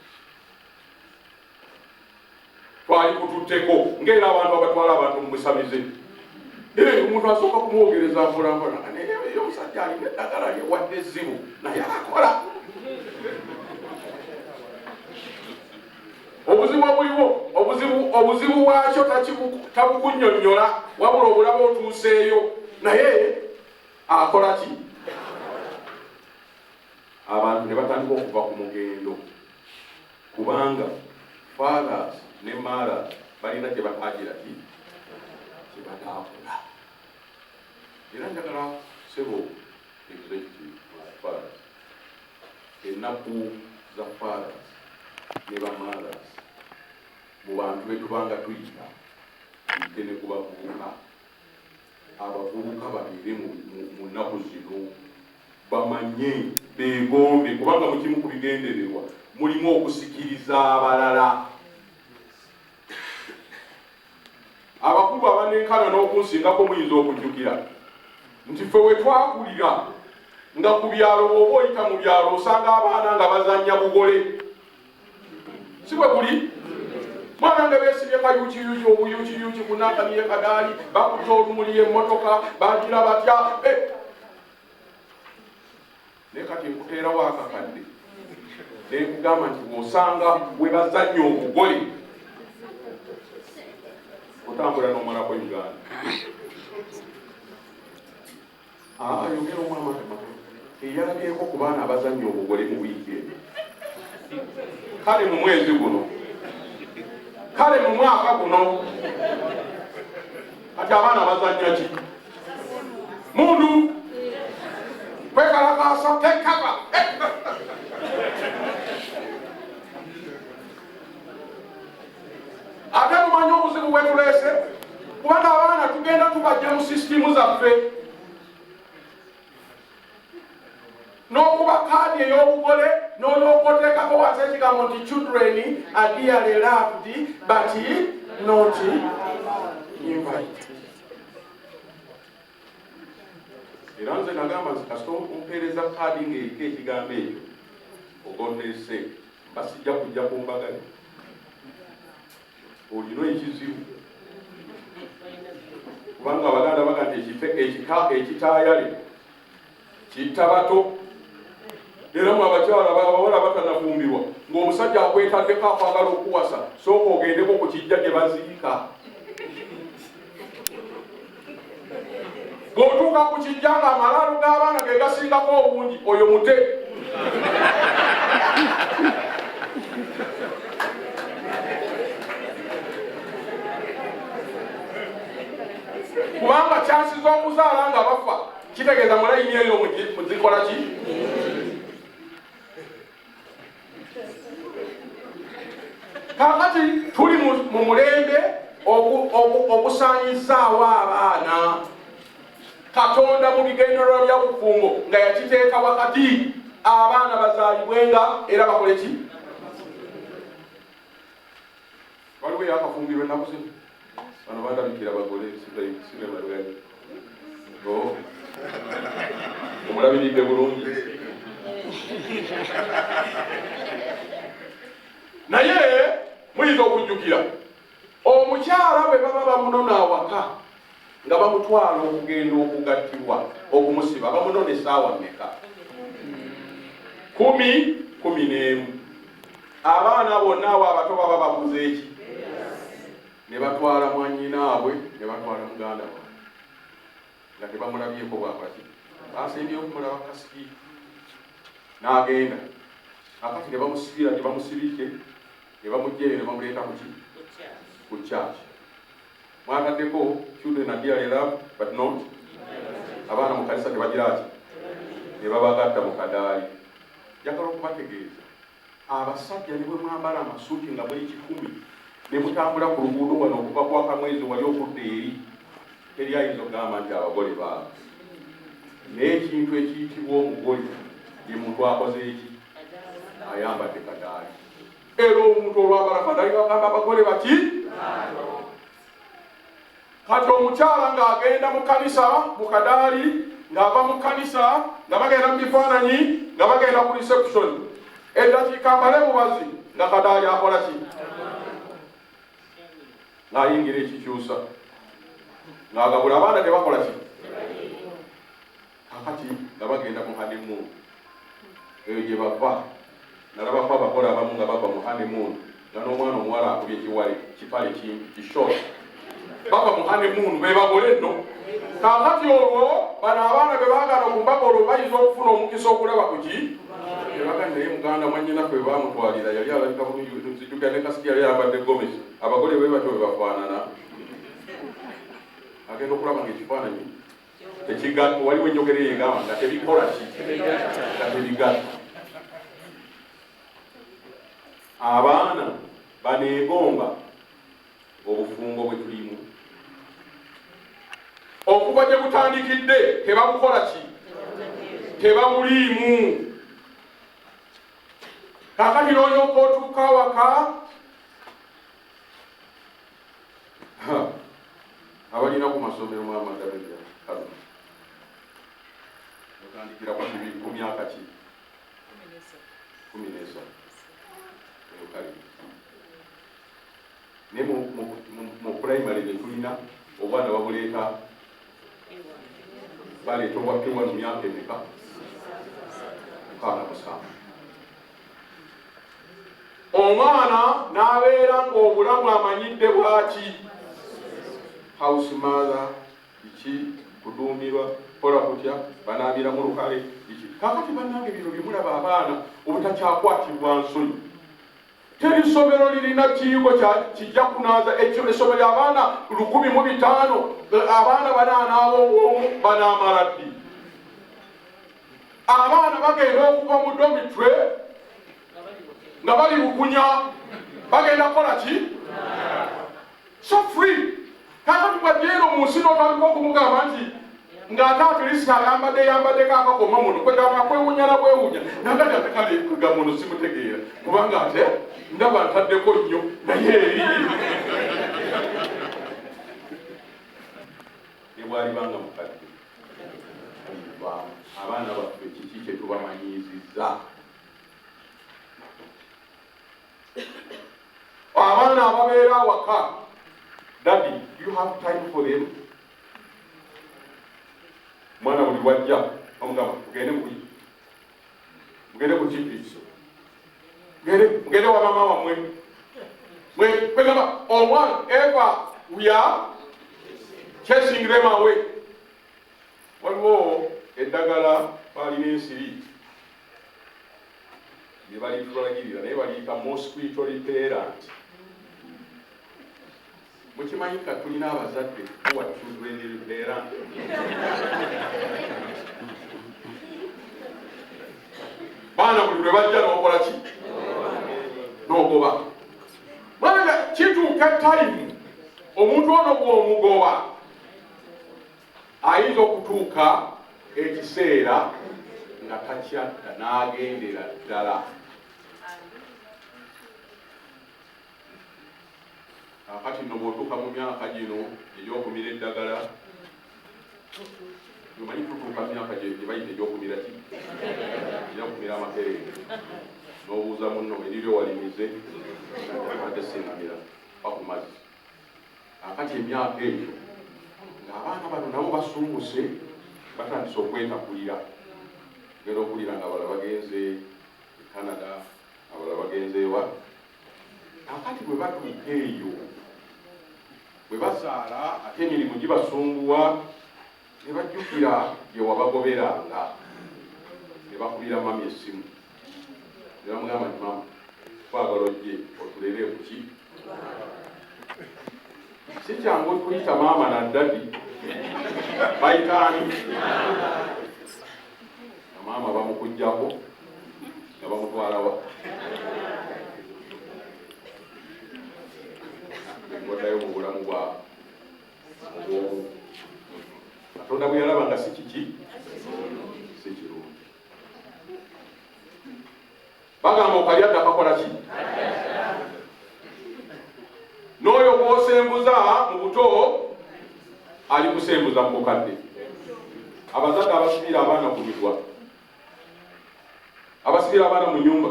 Twali kututteko ng'era abantu abatwala abantu mu busamize. Omuntu asooka kumwogereza mpolampola naye omusajja alina eddagala lye wadde ezzibu naye akola. Obuzibu obuliwo, obuzibu bwakyo tabukunnyonnyola, wabula obulaba otuuseeyo naye akola ki? Abantu ne batandika okuva ku mugendo, kubanga fathers ne mothers balina kye batagira ki kye bataakola. Era njagala sebo executive fathers, ennaku za fathers ne ba mothers mu bantu be tubanga tuyita tuyite ne ku bavubuka. Abavubuka babeere mu nnaku zino bamanye beegombe, kubanga mu kimu ku bigendererwa mulimu okusikiriza abalala. Abakulu abanenkana n'okunsingako muyinza okujjukira nti ffe we twakulira nga ku byalo bw'oba oyita mu byalo osanga abaana nga bazannya bugole, si bwe kuli? Mwana nga beesibye kayuukiyuuki, obuyuukiyuuki kunaakaniye kadaali, bakutte olumuli emmotoka, bagira batya. naye kati nkuteerawo akakadde nekugamba nti bw'osanga we bazannya obugole otambula n'omalako Uganda. Yogera omwami eyalabyeko ku baana abazannya obugole mu wiiki eyo. Kale mu mwezi guno, kale mu mwaka guno, kati abaana bazannya ki? Mundu kwekalakaasa tekaba. Ate mumanyi obuzibu bwetuleese kubanga abaana tugenda tubajja mu sisitimu zaffe n'okuba kaadi ey'obugole n'olwoka oteekako wansi ekigambo nti children are dearly loved but not invited. Era nze nagamba nti kasita ompeereza kaadi ng'eriko ekigambo ekyo ogondeese basijja kujja ku mbaga yo. Olina ekizibu kubanga Abaganda baga nti ekitaayale kitta bato. Era mu abakyala abawala batanafumbirwa ng'omusajja akwetaddeko akwagala okuwasa sooka ogendeko ku kijja gye baziika. Bw'otuuka ku kijja ng'amalaalo g'abaana ge gasingako obungi, oyo mute. Kubanga kyansiza omuzaala nga bafa kitegeeza mu layini eyo muzikola ki? Kakati tuli mu mulembe ogusaanyizaawo abaana. Katonda mu bigendererwa bya bufumbo nga yakiteeka wakati abaana bazaalibwenga era bakole ki? Waliwo yakafumbirwa ennaku zino bano bandabikira bagole sire malugani omulabiridde bulungi. Naye muyinza okujjukira omukyala bwe baba bamunona awaka nga bamutwala okugenda okugattibwa okumusiba bamunona essaawa mmeka? 11. Abaana bonna abo abato baba bakuze eki? Ne batwala mwannyinaabwe ne batwala muganda waabwe nga tebamulabyeko bwakwaki. Basembyeyo okumulaba kasiki n'agenda. Akati ne bamusibira ne bamusibike ne bamugjeyo ne bamuleeta ku church. Mwataddeko children are dearly loved but not. Abaana mu kanisa tebagira ati ne babagatta mu kadaali. Njagala okubategeeza abasajja ne bwe mwambala amasuuti nga muli 10 ne mutambula ku luguudo wano okuva ku akamwezi wali okudda eri teri ayinza okugamba nti abagole baabo. Naye ekintu ekiyitibwa omugole ye muntu akoze eki? Ayambadde kadaali. Era omuntu olwambala kadaali bagamba abagole baki? Kati omukyala ng'agenda mu kanisa mu kadaali ng'ava mu kanisa nga bagenda mu bifaananyi nga bagenda ku reception eddakiika mbale mubazi nga kadaali akola ki? Ng'ayingira ekikyusa ng'agabula abaana tebakola ki? Kakati nga bagenda mu honeymoon eyo gye bava. Nalabako abagole abamu nga bava mu honeymoon nga n'omwana omuwala akubye ekiwale kipale kishort bava mu honeymoon be bagole nno. Kakati olwo bano abaana be baagala ku mbaga olwo bayinza okufuna omukisa okulaba ku ki? Ebaga naye muganda mwannyinaffe we baamutwalira yali alabika bulungi ne kasiki yali ayambadde gomesi. Abagole be batyo bwe bafaanana. Agenda okulaba ng'ekifaananyi tekigatta. Waliwo enjogera eyegamba nga tebikola ki? Nga tebigatta. Abaana baneegomba obufumbo bwe tulimu. Okuva gye butandikidde tebabukola ki? Tebabuliimu. Kakati n'olyoka otuuka awaka abalina ku masomero mwamagabeja otandikira ku myaka ki? 13. Naye mu primary ne tulina obwana babuleeta baleeta obwakkewa mu myaka emeka? kana musamba. Omwana n'abeera ng'obulamu amanyidde bwaki house mother iki kuduumirwa kola kutya banaabira mu lukale iki kakati bannange bino bimulaba abaana obutakyakwatibwa nsonyi. Teri ssomero lirina kiyigo kijja kunaaza ekyo essomero ly'abaana 1,500 abaana 8 ab'obwomu banaamala ddi? Abaana bagenda okuva mu domitwe nga bali bukunya bagenda kukola ki? So free. Kakati bw'ajjeero mu nsi n'otandika okumugamba nti ng'ate aturisi yambaddeko akakoma muno kwegamba kwewunya na kwewunya nagati ate kale kwegamba muno simutegeera kubanga ate ndaba ntaddeko nnyo naye eri ne bw'alibanga mukadde abaana baffe kiki kye tubamanyiizizza. Abaana ababeera awaka, Daddy, do you have time for them? Mwana buli wajja omugamba mugende ku kipiso mugende wa mama wamwe kwegamba omwana eva we are chasing them away. Waliwo eddagala balina ensiri ne balitulagirira naye baliyita mosquito repellent. Mukimanyika tulina abazadde kuwa children repellent. Baana buli lwe bajja n'okola ki? N'ogoba. Mwana kituuka time omuntu ono bw'omugoba ayinza okutuuka ekiseera nga takyadda n'agendera ddala. Kati nno bw'otuuka mu myaka gino egy'okumira eddagala, omanyi tutuuka myaka gye bayita egy'okumira ki? Egy'okumira amakerere. N'obuuza munno eriryo walimize ate sinamira bakumazzi. Kati emyaka egyo ng'abaana bano nabo basuubuse batandise okwetakulira. Genda okulira nga abalala bagenze e Canada, abalala bagenze ewa. Kati bwe batuuka eyo bwe bazaala ate emirimu gibasunguwa ne bajjukira gye wabagoberanga ne bakubira mami essimu ne bamugamba nti mama twagala ojje otulere ku ki? Si kyangu okuyita maama na ddadi bayitaani na maama bamukuggyako nga bamutwalawa ngoddayo mu bulamu bwa obwomu. Katonda bwe yalaba nga si kiki si kirungi. Bagamba okalya dda kakola ki? N'oyo bw'osembuza mu buto ali kusembuza mu bukadde. Abazadde abasibira abaana ku migwa, abasibira abaana mu nyumba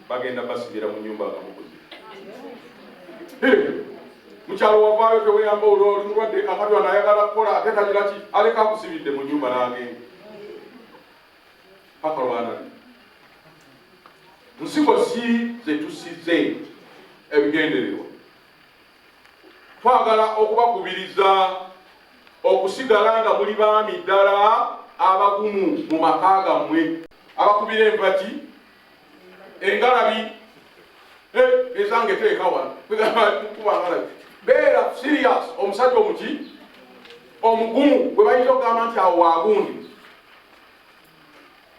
bagenda basibira mu nyumba nga mukuzi. Mukyalo wavaayo teweyamba olwoli mulwadde akatwa n'ayagala kukola ate tagira ki aleka akusibidde mu nyumba n'agenda paka lwanali. Nsigo si ze tusize ebigendererwa. Twagala okubakubiriza okusigala nga muli baami ddala abagumu mu maka gammwe, abakubira empaki engalabi ezange teeka wano kubangalabi. Beera serious omusajja omuki omugumu bwe bayinza okugamba nti awo waagundi.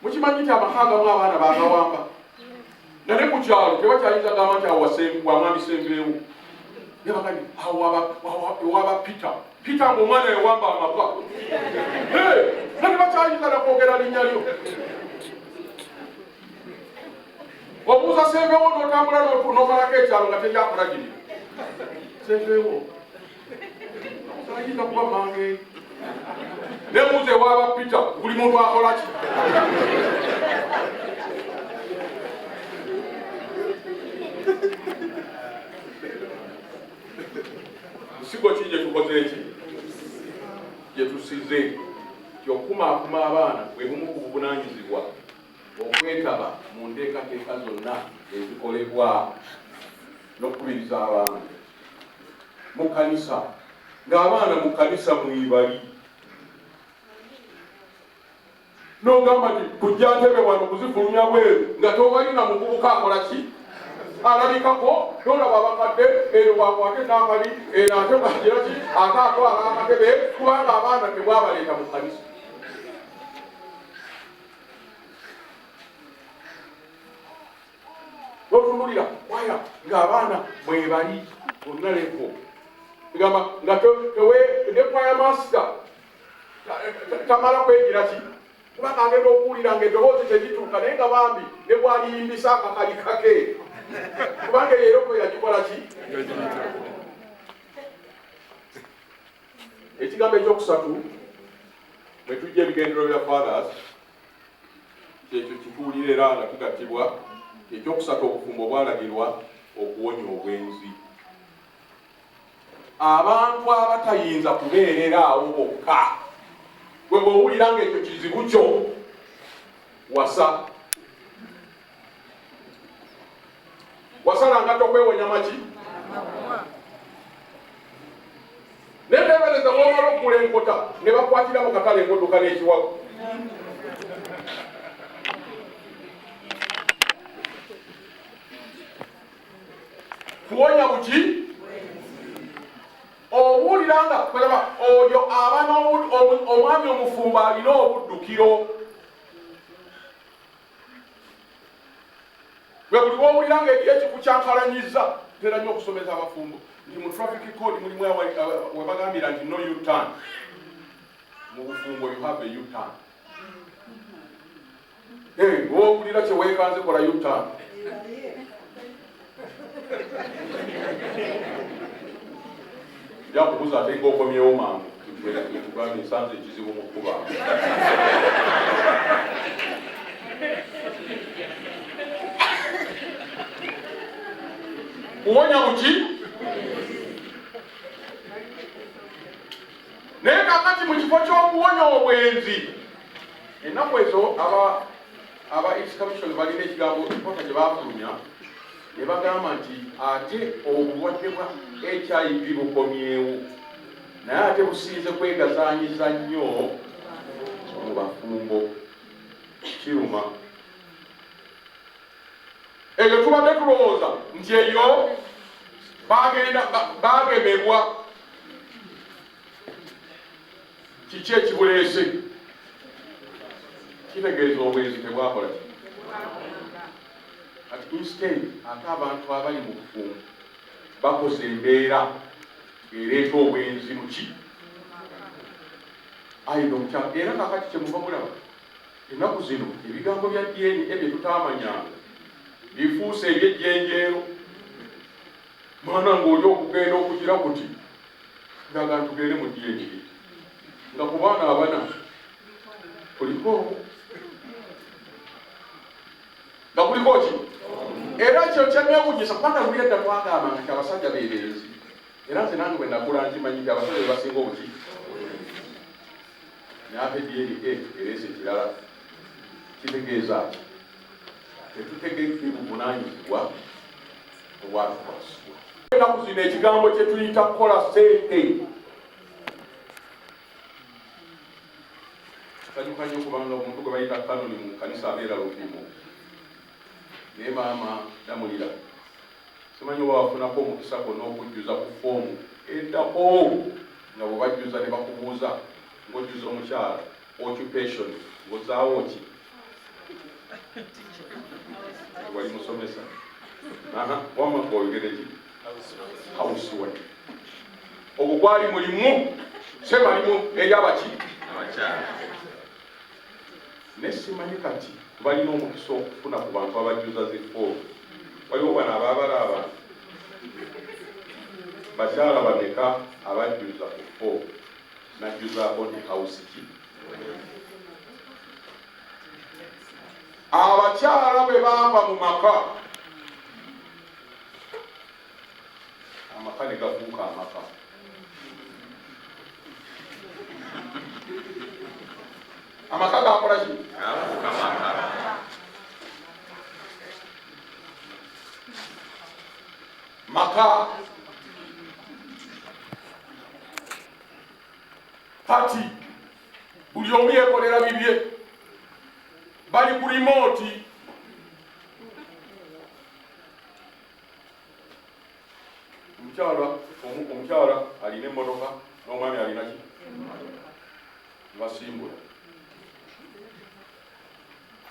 Mukimanyi nti amaka agamu abaana bagawamba nga ne ku kyalo tebakyayinza gamba nti awo wamwami sembeewo nebagani ewaba Peter ng'omwana yewamba amaka nani bakyayinza nakwogera linnya lyo. Obuuza sembeewo n'otambula n'omalako ekyalo nga teryakulagirira sembeewo ayinza kuba mange nebuuza ewaba Peter buli muntu akola ki? Nsigo ki gye tukoze eki gye tusize ky'okumaakuma abaana bwe bumu ku buvunaanyizibwa okwetaba mu nteekateeka zonna ezikolebwa n'okukubiriza abaana mu kkanisa, ng'abaana mu kkanisa mwibali. N'ogamba nti kujja ntebe wano kuzifulumya bweru nga tobalina muvubuka akola ki? Alabikako, n'olaba abakadde eno bwakwate n'akali eno ate bagira ki? Ate atwala akatebe, kubanga abaana tebwabaleeta mu kkanisa. Otunulira waya ng'abaana mwebali bonna levo ngamba nga ne kwaya master tamala kwegira ki? Kubanga agenda okuwulira ng'eddoboozi terituuka naye nga bambi ne bwaliyimbisa akakali kake kubanga eyo kwe yagikola ki? Ekigambo ekyokusatu bwe tujja ebigendero bya fathers kyekyo kituwulira era nga tugattibwa. Ekyokusatu obufumbo bwalagirwa okuwonya obwenzi. Abantu abatayinza kubeerera awo bokka gwe bw'owulira ng'ekyo kizibu kyo wasalanga tokwewonya maki? Neteebereza bw'omala okugula enkota ne bakwatira mu katale enkoduka n'ekiwago. Kuwonya buki? Owulira nga oyo aba omwami omufumbo alina obuddukiro. Gwe buli w'owulira nga eriyo ekikukyankalanyiza tera nnyo okusomeza abafumbo nti mu traffic code mulimu we bagambira nti no U-turn. Mu bufumbo you have a U-turn. W'owulira kye weekanze kola U-turn. Jakubuza ate ng'okomyewo mangu tugambye nsanze ekizibu mu kkuba. Kuwonya buki? Naye kakati mu kifo ky'okuwonya obwenzi ennaku ezo aba East Commission balina ekigambo ekota gye baafulumya ne bagamba nti ate obulwadde bwa HIV bukomyewo naye ate businze kwegazaanyiza nnyo mu bafumbo. Kiruma eyo tubadde tulowooza nti eyo bagemebwa kiki ekibuleese. Kitegeeza obwenzi tebwakola ki? Ati instead ate abantu abali mu bufumbo bakoze embeera ereeta obwenzi muki? Ayino mukyalo era kakati kyemuva mulaba ennaku zino ebigambo bya DNA bye tutaamanyanga bifuuse ebyejjenjeero. Mwana ng'oli okugenda okugira kuti ndaga ntugende mu DNA nga ku baana abana kuliko nga kuliko ki? Era kyo kyenneewuunyisa kubanga luli edda twagamba nti abasajja beereezi era nze nange bwe nakula nkimanyi nti abasajja be basinga obuki naate DNA ereese ekirala. Kitegeeza ki? Tetutegedde buvunaanyizibwa obwatukwasibwa. Ennaku zino ekigambo kye tuyita kukola ssente kikanyuka nnyo kubanga omuntu gwe bayita kanoni mu kkanisa abeera lupimu. Naye maama damulira simanyi oba wafunako omukisa gonna okujjuza ku foomu eddako nga bwe bajjuza ne bakubuuza ng'ojjuza omukyala occupation ng'ozaawo ki? Wali musomesa wama oyogere ki? Housewife. Ogwo gwali mulimu sebalimu eryabaki? Abakyala. Ne simanyi kati balina omukisa okufuna ku bantu abajjuza zifoomu. Waliwo bano abaabalaba bakyala bameka abajjuza ku foomu najjuzaako nti house ki? Abakyala bwe baava mu maka amaka ne gafuuka amaka. Amaka gakola ki? waka. Kati buli omu yekolera bibye, bali ku remote. Omukyala alina emmotoka n'omwami alina ki? Basimbula.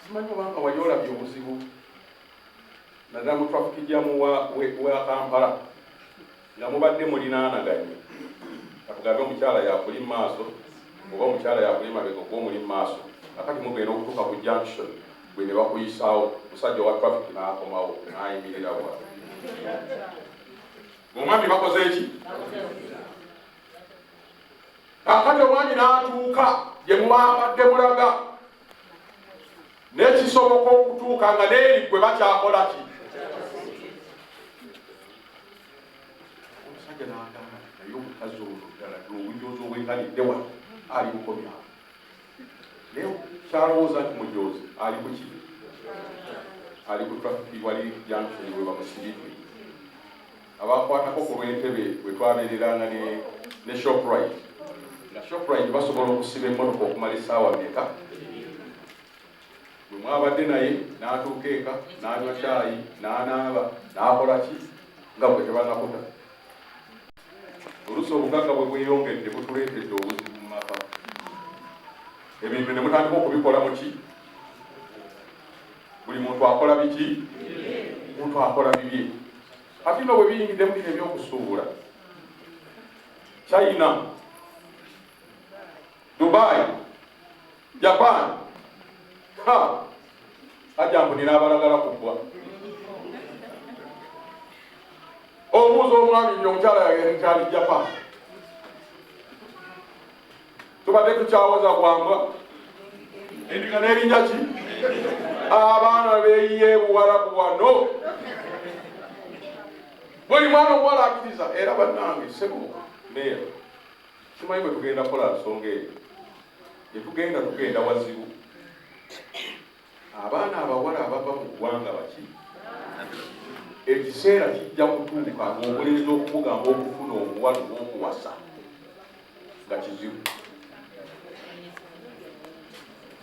Simanyi obanga wali olabye obuzibu naddala mu traffic jamu wa Kampala nga mubadde mulinaanaganye. Katugambe omukyala yakuli mu maaso oba omukyala yakuli mabega gw'omuli mu maaso. Kakati mugenda okutuuka ku junction gwe ne bakuyisaawo, musajja wa traffic n'akomawo n'ayimirira wa. Omwami bakoze eki? Kakati omwami n'atuuka gye mubadde mulaga n'ekisoboka okutuuka nga n'eri gwe bakyakola ki? Omusajja n'agamba naye omukazi ono ddala n'obujoozi obwengalidde wano ali bukomyawo. Naye kyalowooza nti mujoozi ali ku ki? Ali ku traffic wali junction we bamusibidde. Abakwatako ku lw'entebe bwe twabeereranga ne Shoprite. Nga Shoprite basobola okusiba emmotoka okumala essaawa mmeka? Bwe mwabadde naye n'atuuka eka n'anywa caayi n'anaaba n'akola ki? Nga bwe tebanakuta. Oluusi obugagga bwe bweyongedde butuleetedde obuzibu mu maka. Ebintu ne mutandika okubikola mu ki? Buli muntu akola biki? Muntu akola bibye. Ati no bwe biyingidde mu bino ebyokusuubula. China, Dubai, Japan, ajambu nina abalagala kubbwa. Obuuza omwami nti omukyala yakyali Japan. Tubadde tukyawoza gwamba. Endiga n'erinnya ki? Abaana beeyiye Buwarabu wano. Buli mwana omuwala akkiriza era bannange ssebo neera. Simanyi bwe tugenda kola nsonga eyo. Tugenda wazibu. Abaana abawala abava mu ggwanga baki? Ekiseera kijja kutuuka ng'omulenzi okumugamba okufuna omuwala n'okuwasa nga kizibu.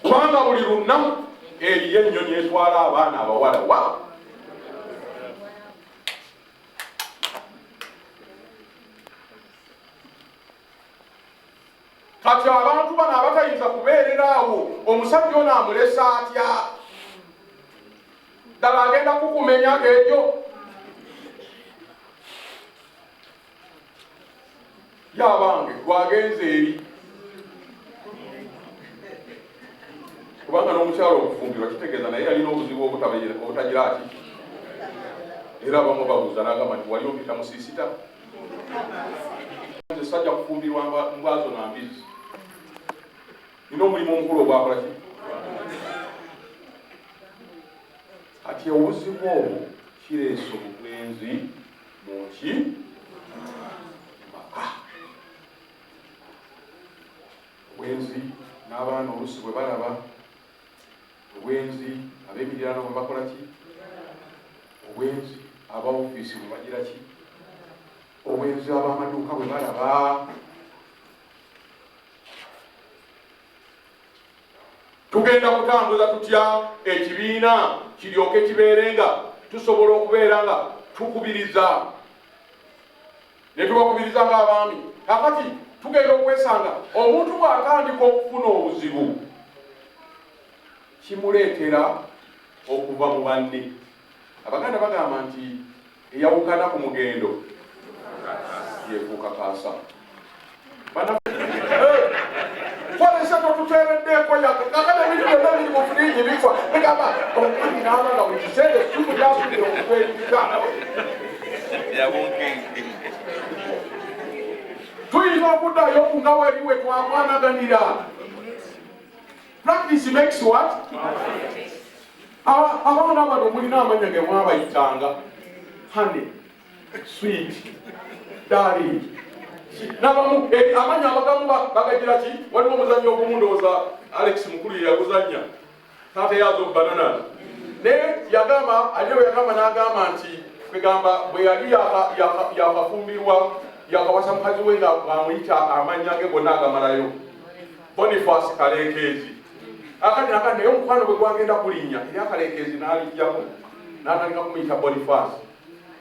Kubanga buli lunaku eriyo ennyonyi etwala abaana abawala wa. Kati abantu bano abatayinza kubeerera awo, omusajja ono amulesa atya? Ddala agenda kukumenya ekyo? Yabange twagenze eri. Kubanga n'omukyalo okufumbirwa kitegeeza naye yalina obuzibu obutagira ati. Era abamu babuuza n'agamba nti wali opita mu siisita? Nze sajja kufumbirwa mbwazo na mbizi. Nina omulimu omukulu ogwakola ki? Kati obuzibu obwo kireese obugwenzi mu ki? Maka. Obwenzi n'abaana oluusi bwe balaba, obwenzi ab'emiriraano bwe bakola ki? Obwenzi aba ofiisi bwe bagira ki? Obwenzi ab'amaduuka bwe balaba. Tugenda kutambuza tutya ekibiina kiryoke kibeere nga tusobola okubeera nga tukubiriza ne tubakubiriza ng'abaami. Kakati tugenda okwesanga omuntu bw'atandika okufuna obuzibu kimuleetera okuva mu banne. Abaganda bagamba nti eyawukana ku mugendo yeefuuka kaasa. Kwalesa totuteereddeeko yake kakati ebintu byonna biri mu firiigi bifa bigamba omwami n'abaga buli kiseera essumu lyasubira okutweriza. Tuyinza okuddayo nga weri we twakwanaganira. Practice makes what? Abaana bano mulina amanya ge mwabayitanga. Honey, sweet, darling. N'abamu amanya abagamu bagagira ki? Waliwo omuzannyo ogumu ndowooza Alex mukulu ye yaguzannya. Taata yaazo banana. Naye yagamba aliyo yagamba n'agamba nti kwegamba bwe yali yakafumbirwa yakawasa mukazi we ng'amuyita amannya ge gonna agamalayo Boniface Kaleekezi. Akati naye omukwano gwe gwagenda kulinnya era Kaleekezi n'alijjako n'atandika kumuyita Boniface.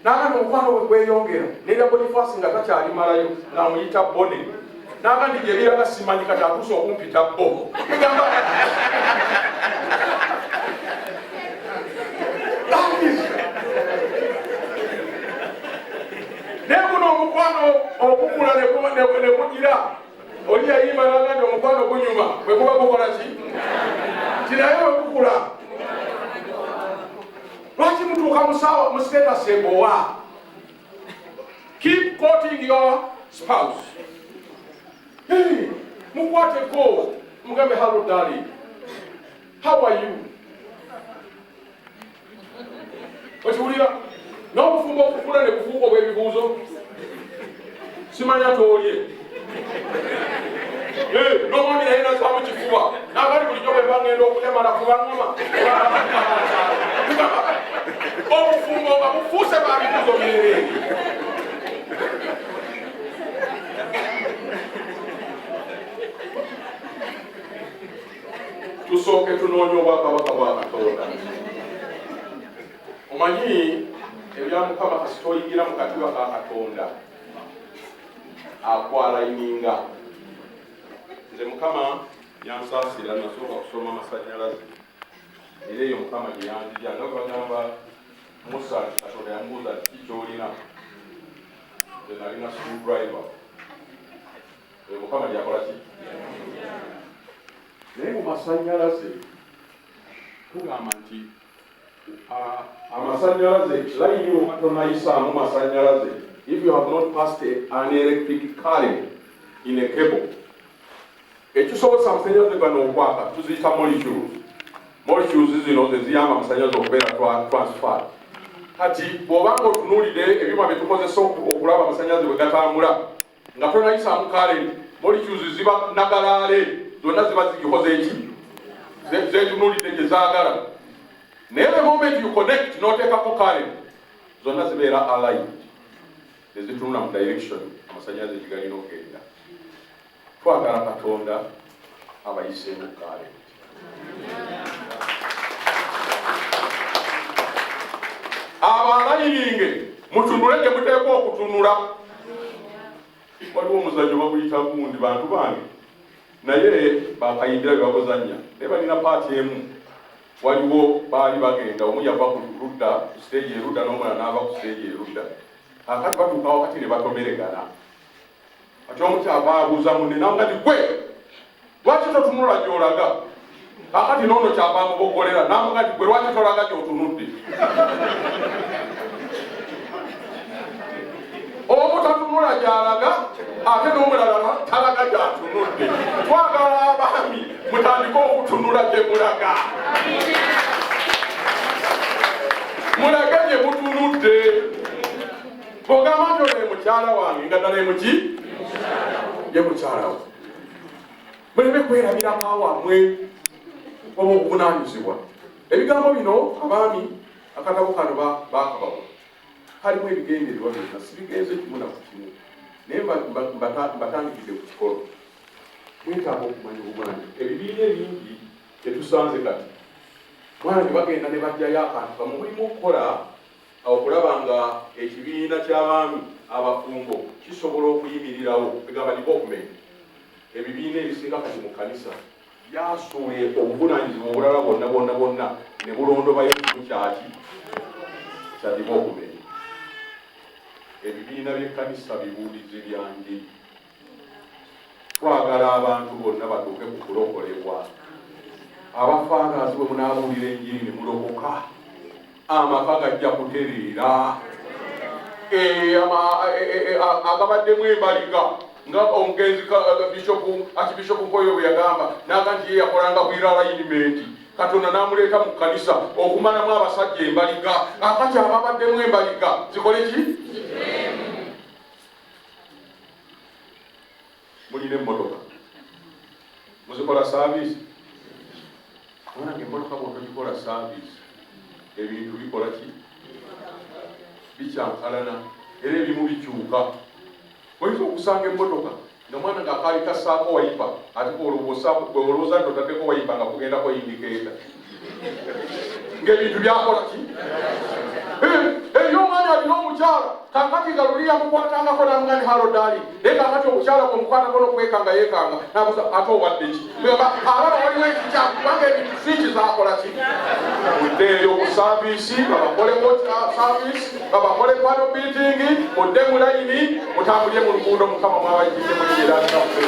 N'akati omukwano gwe gweyongera n'era Boniface nga takyalimalayo ng'amuyita Bone. N'akati gye biraga simanyi kati atuuse okumpita Bo. Naye guno omukwano okukula ne kugira oli yayimba n'agandi omukwano gunyuma bwe kuba gukola ki? Kirayo bwe kukula. Lwaki mutuuka mu status ebowa? Keep quoting your spouse. Hey, mukwateko mugambe hello darling. How are you? Okiwulira? N'obufumbo okukula ne kufuuka obw'ebibuuzo. Simanya toolye. N'omwami naye nazaamu kifuba. N'agali bulijjo bwe bagenda okutemala ku bangoma. Obufumbo nga bufuuse ba bibuuzo byereere. Tusooke tunoonye obwakabaka bwa Katonda. Omanyi ebya Mukama kasita oyingira mu katiba ka Katonda akwalayininga. Nze Mukama yansaasira nasooka kusoma amasannyalaze era eyo Mukama gye yanzija nga bagamba Musa Katonda yamubuuza kiki ky'olina. Nze nalina screwdriver. Mukama gyakola ki? Naye mu masannyalaze tugamba nti amasannyalaze layini tonayisaamu masannyalaze if you have not passed an electric current in a cable. Ekisobosa amasannyalaze gano okwaka tuziyita molecules. Molecules zino ze ziyamba amasannyalaze okubeera transfer. Kati bw'obanga otunuulidde ebyuma bye tukozesa okulaba amasannyalaze bwe gatambula nga tonayisaamu current, molecules ziba nagalaale zonna ziba zigikoze eki? Zetunuulidde gye zaagala. Naye the moment you connect n'oteekako current zonna zibeera aligned ne zitunula mu direction amasannyalaze gye galina okgenda. Twagala Katonda abayiseemu current. Abalayininge mutunule gye muteekwa okutunula. Waliwo omuzannyo baguyita gundi bantu bange naye bakayimbira bye bakuzannya naye balina paati emu. Waliwo baali bagenda omu yava ku ludda ku stage erudda n'omulala n'ava ku stage erudda. Akati batuuka wakati ne batomeregana. Kati omu kyava abuuza munne n'amuga nti gwe lwaki totunula gy'olaga? Akati n'ono kyava amuboggolera n'amuga nti gwe lwaki tolaga gy'otunudde? Omu tatunula gy'alaga ate n'omulala talaga gy'atunudde. Twagala abaami mutandike okutunula gye mulaga. Mulage gye mutunudde. Bw'ogamba nti ono ye mukyala wange nga ddala ye muki? Ye mukyala we. Muleme kwerabirako awammwe oba obuvunaanyizibwa. Ebigambo bino abaami akatabo kano baakabawa. Halimu ebigendererwa byonna sibigenze kimu na ku kimu. Naye mbatandikidde ku kikolo. Mwetaaga okumanya obumwanyi. Ebibiina ebingi tetusanze kati. Mwana ne bagenda ne bajjayo akantu kamu mulimu okukola okulaba nga ekibiina ky'abaami abafumbo kisobola okuyimirirawo egamba development. Ebibiina ebisinga kati mu kkanisa byasuula obuvunaanyizibwa obulala bonna ne bulondobayo ku kyaki kya development. Ebibiina by'ekkanisa bibuulizi byange. Twagala abantu bonna batuuke ku kulokolebwa. Abafaanaazi bwe munaabuulira enjiri ne mulokoka amaka gajja kutereera. Agabaddemu embaliga nga omugenzi Archbishop Nkoyo bwe yagamba n'aga nti ye yakolanga bwira alayinimenti Katonda n'amuleeta mu kkanisa okumalamu abasajja embaliga. Akati ababaddemu embaliga zikole ki? Mulina emmotoka muzikola saavisi. Mwanange emmotoka bw'otogikola saavisi ebintu bikola ki? bikyankalana era ebimu bikyuka. Oyinza okusanga emmotoka nga mwana ng'akaali kassaako wayipa ate olowooza nti otaddeko wayipa nga kugendako indikeeta ng'ebintu byakola ki? Eyo omwanya alina omukyala kakati nga luli yamukwatangako namugani halodaali naye kakati omukyala kwemukwatako n'okwekanga yeekanga ate owadde ki? Ababa waliwo ekikyakubanga ebintu si kizakola ki? Muddeeyo ku saaviisi babakoleko saaviisi babakole pano biitingi mudde mu layini mutambulye mu luguudo Mukama mwabajjidde mu kirangafe.